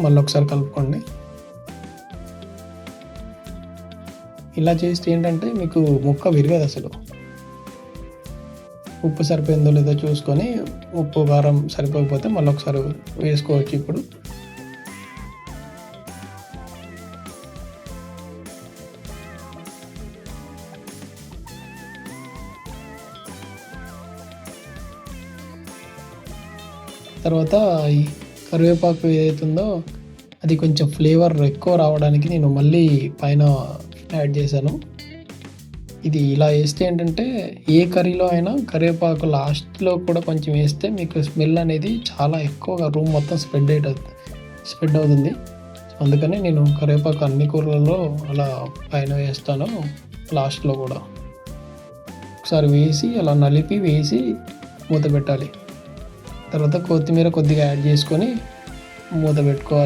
మళ్ళీ ఒకసారి కలుపుకోండి. ఇలా చేస్తే ఏంటంటే మీకు ముక్క విరగదు అసలు. ఉప్పు సరిపోయిందో లేదో చూసుకొని ఉప్పు కారం సరిపోకపోతే మళ్ళీ ఒకసారి వేసుకోవచ్చు. ఇప్పుడు తర్వాత ఈ కరివేపాకు ఏదైతుందో అది కొంచెం ఫ్లేవర్ ఎక్కువ రావడానికి నేను మళ్ళీ పైన యాడ్ చేశాను. ఇది ఇలా వేస్తే ఏంటంటే ఏ కర్రీలో అయినా కరివేపాకు లాస్ట్‌లో కూడా కొంచెం వేస్తే మీకు స్మెల్ అనేది చాలా ఎక్కువగా రూమ్ మొత్తం స్ప్రెడ్ అవుతుంది. అందుకని నేను కరివేపాకు అన్ని కూరలలో అలా పైన వేస్తాను, లాస్ట్‌లో కూడా. ఒకసారి వేసి అలా నలిపి వేసి మూత పెట్టాలి. తర్వాత కొత్తిమీర కొద్దిగా యాడ్ చేసుకొని మూత పెట్టుకోవాలి.